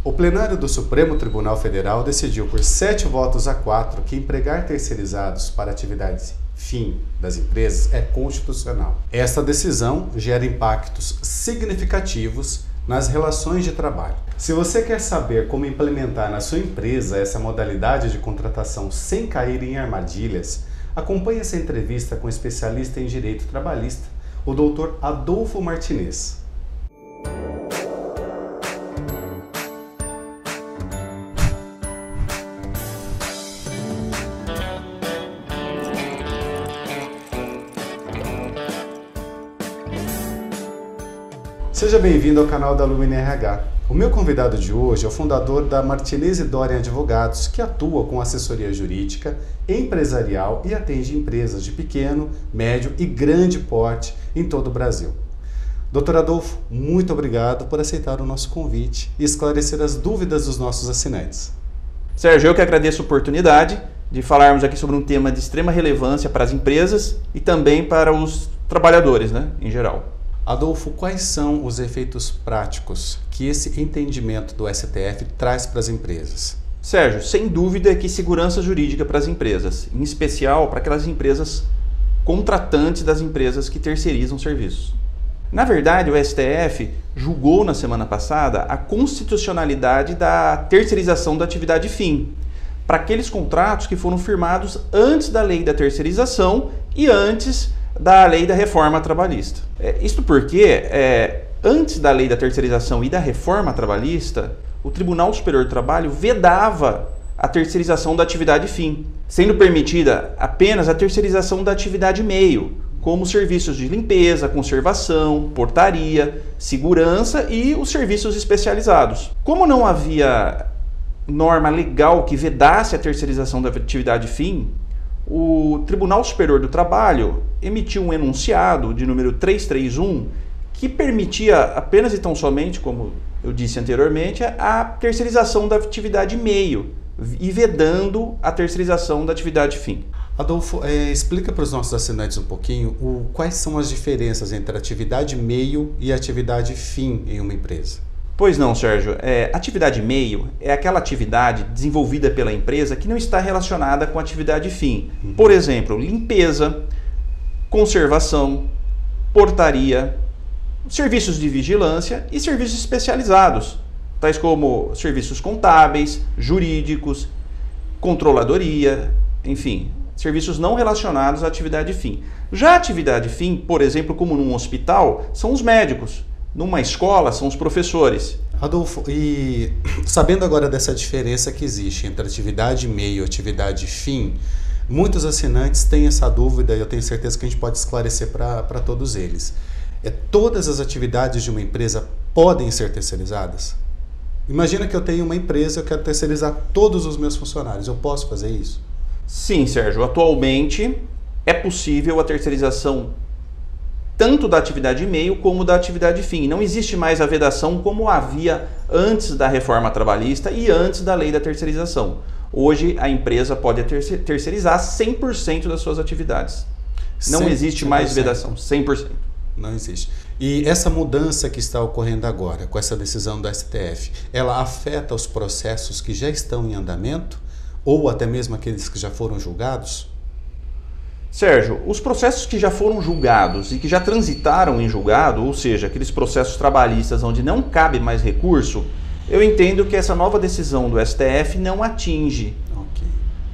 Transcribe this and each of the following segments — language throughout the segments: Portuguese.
O plenário do Supremo Tribunal Federal decidiu por 7 votos a 4 que empregar terceirizados para atividades fim das empresas é constitucional. Esta decisão gera impactos significativos nas relações de trabalho. Se você quer saber como implementar na sua empresa essa modalidade de contratação sem cair em armadilhas, acompanhe essa entrevista com o especialista em direito trabalhista, o Dr. Adolfo Martinez. Seja bem-vindo ao canal da Lumine RH. O meu convidado de hoje é o fundador da Martinez e Doria Advogados, que atua com assessoria jurídica, empresarial e atende empresas de pequeno, médio e grande porte em todo o Brasil. Dr. Adolfo, muito obrigado por aceitar o nosso convite e esclarecer as dúvidas dos nossos assinantes. Sérgio, eu que agradeço a oportunidade de falarmos aqui sobre um tema de extrema relevância para as empresas e também para os trabalhadores, em geral. Adolfo, quais são os efeitos práticos que esse entendimento do STF traz para as empresas? Sérgio, sem dúvida é que segurança jurídica para as empresas, em especial para aquelas empresas contratantes das empresas que terceirizam serviços. Na verdade, o STF julgou na semana passada a constitucionalidade da terceirização da atividade fim, para aqueles contratos que foram firmados antes da lei da terceirização e antes da lei da reforma trabalhista. Isto porque, antes da lei da terceirização e da reforma trabalhista, o Tribunal Superior do Trabalho vedava a terceirização da atividade fim, sendo permitida apenas a terceirização da atividade meio, como serviços de limpeza, conservação, portaria, segurança e os serviços especializados. Como não havia norma legal que vedasse a terceirização da atividade fim, o Tribunal Superior do Trabalho emitiu um enunciado de número 331 que permitia apenas e tão somente, como eu disse anteriormente, a terceirização da atividade meio e vedando a terceirização da atividade fim. Adolfo, explica para os nossos assinantes um pouquinho quais são as diferenças entre atividade meio e atividade fim em uma empresa. Pois não, Sérgio. Atividade meio é aquela atividade desenvolvida pela empresa que não está relacionada com atividade fim. Por exemplo, limpeza, conservação, portaria, serviços de vigilância e serviços especializados, tais como serviços contábeis, jurídicos, controladoria, enfim, serviços não relacionados à atividade fim. Já a atividade fim, por exemplo, como num hospital, são os médicos. Numa escola, são os professores. Adolfo, e sabendo agora dessa diferença que existe entre atividade meio e atividade fim, muitos assinantes têm essa dúvida e eu tenho certeza que a gente pode esclarecer para todos eles. Todas as atividades de uma empresa podem ser terceirizadas? Imagina que eu tenho uma empresa e eu quero terceirizar todos os meus funcionários. Eu posso fazer isso? Sim, Sérgio. Atualmente é possível a terceirização tanto da atividade meio como da atividade fim. Não existe mais a vedação como havia antes da reforma trabalhista e antes da lei da terceirização. Hoje a empresa pode terceirizar 100% das suas atividades. Não existe mais vedação, 100%. Não existe. E essa mudança que está ocorrendo agora, com essa decisão do STF, ela afeta os processos que já estão em andamento ou até mesmo aqueles que já foram julgados? Sérgio, os processos que já foram julgados e que já transitaram em julgado, ou seja, aqueles processos trabalhistas onde não cabe mais recurso, eu entendo que essa nova decisão do STF não atinge. Okay.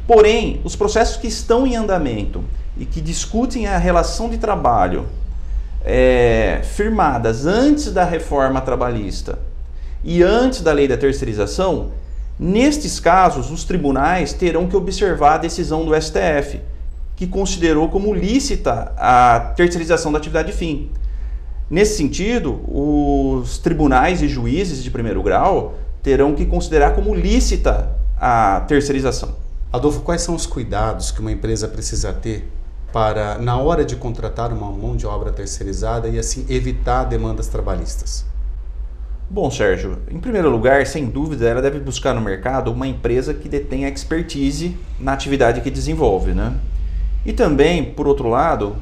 Porém, os processos que estão em andamento e que discutem a relação de trabalho firmadas antes da reforma trabalhista e antes da lei da terceirização, nestes casos, os tribunais terão que observar a decisão do STF, que considerou como lícita a terceirização da atividade fim. Nesse sentido, os tribunais e juízes de primeiro grau terão que considerar como lícita a terceirização. Adolfo, quais são os cuidados que uma empresa precisa ter para, na hora de contratar uma mão de obra terceirizada e assim evitar demandas trabalhistas? Bom, Sérgio, em primeiro lugar, sem dúvida, ela deve buscar no mercado uma empresa que detenha expertise na atividade que desenvolve, E também, por outro lado,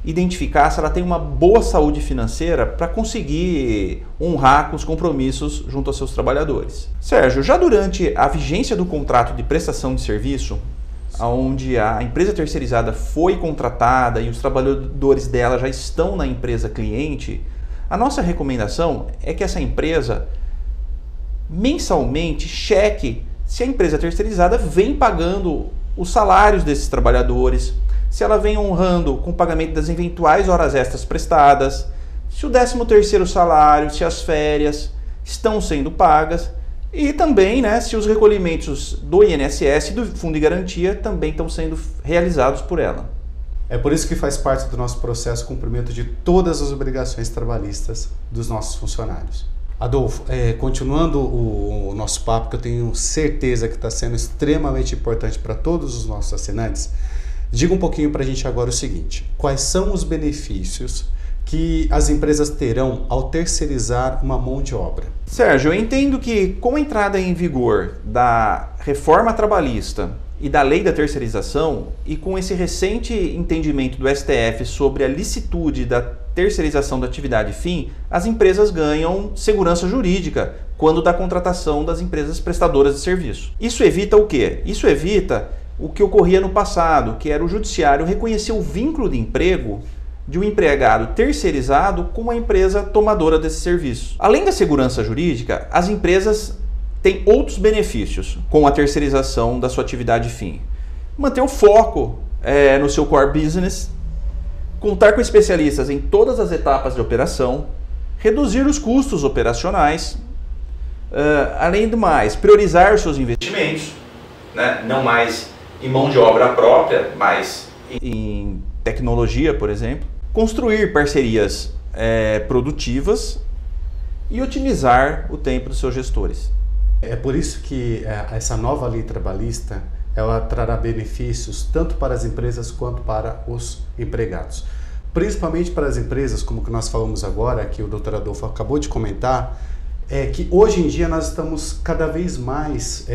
identificar se ela tem uma boa saúde financeira para conseguir honrar com os compromissos junto aos seus trabalhadores. Sérgio, já durante a vigência do contrato de prestação de serviço, onde a empresa terceirizada foi contratada e os trabalhadores dela já estão na empresa cliente, a nossa recomendação é que essa empresa mensalmente cheque se a empresa terceirizada vem pagando os salários desses trabalhadores, se ela vem honrando com o pagamento das eventuais horas extras prestadas, se o 13º salário, se as férias estão sendo pagas e também, né, se os recolhimentos do INSS e do Fundo de Garantia também estão sendo realizados por ela. É por isso que faz parte do nosso processo o cumprimento de todas as obrigações trabalhistas dos nossos funcionários. Adolfo, continuando o nosso papo, que eu tenho certeza que está sendo extremamente importante para todos os nossos assinantes, diga um pouquinho para a gente agora o seguinte: quais são os benefícios que as empresas terão ao terceirizar uma mão de obra? Sérgio, eu entendo que com a entrada em vigor da reforma trabalhista e da lei da terceirização, e com esse recente entendimento do STF sobre a licitude da terceirização da atividade fim, as empresas ganham segurança jurídica quando da contratação das empresas prestadoras de serviço. Isso evita o quê? Isso evita o que ocorria no passado, que era o judiciário reconhecer o vínculo de emprego de um empregado terceirizado com a empresa tomadora desse serviço. Além da segurança jurídica, as empresas têm outros benefícios com a terceirização da sua atividade fim. Manter o foco no seu core business, contar com especialistas em todas as etapas de operação, reduzir os custos operacionais, além do mais, priorizar os seus investimentos, né? Não mais em mão de obra própria, mas em tecnologia, por exemplo, construir parcerias produtivas e otimizar o tempo dos seus gestores. É por isso que essa nova lei trabalhista, ela trará benefícios tanto para as empresas quanto para os empregados. Principalmente para as empresas, como que nós falamos agora, que o Dr. Adolfo acabou de comentar, que hoje em dia nós estamos cada vez mais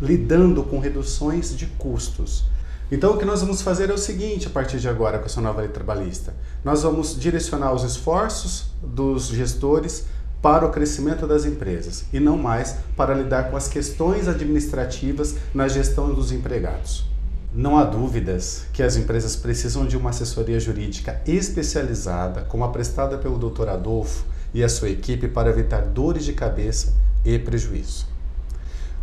lidando com reduções de custos. Então o que nós vamos fazer é o seguinte, a partir de agora com essa nova lei trabalhista: nós vamos direcionar os esforços dos gestores para o crescimento das empresas e não mais para lidar com as questões administrativas na gestão dos empregados. Não há dúvidas que as empresas precisam de uma assessoria jurídica especializada, como a prestada pelo Dr. Adolfo e a sua equipe, para evitar dores de cabeça e prejuízo.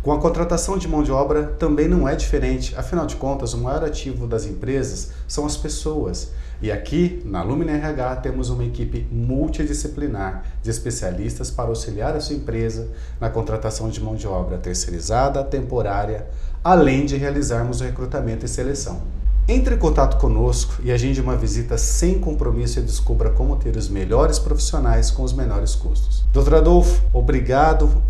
Com a contratação de mão de obra também não é diferente, afinal de contas o maior ativo das empresas são as pessoas. E aqui na Lumina RH temos uma equipe multidisciplinar de especialistas para auxiliar a sua empresa na contratação de mão de obra terceirizada, temporária, além de realizarmos o recrutamento e seleção. Entre em contato conosco e agende uma visita sem compromisso e descubra como ter os melhores profissionais com os menores custos. Dr. Adolfo, obrigado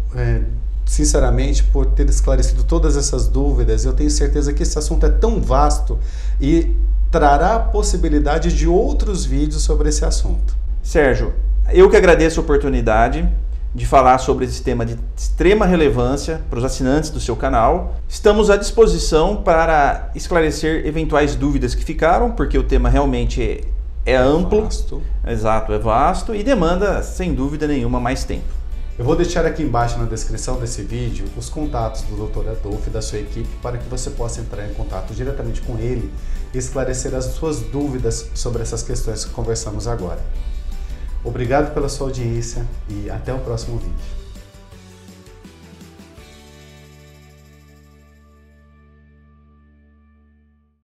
sinceramente por ter esclarecido todas essas dúvidas. Eu tenho certeza que esse assunto é tão vasto e trará a possibilidade de outros vídeos sobre esse assunto. Sérgio, eu que agradeço a oportunidade de falar sobre esse tema de extrema relevância para os assinantes do seu canal. Estamos à disposição para esclarecer eventuais dúvidas que ficaram, porque o tema realmente é amplo. Vasto. Exato, é vasto e demanda, sem dúvida nenhuma, mais tempo. Eu vou deixar aqui embaixo na descrição desse vídeo os contatos do Dr. Adolfo e da sua equipe para que você possa entrar em contato diretamente com ele e esclarecer as suas dúvidas sobre essas questões que conversamos agora. Obrigado pela sua audiência e até o próximo vídeo.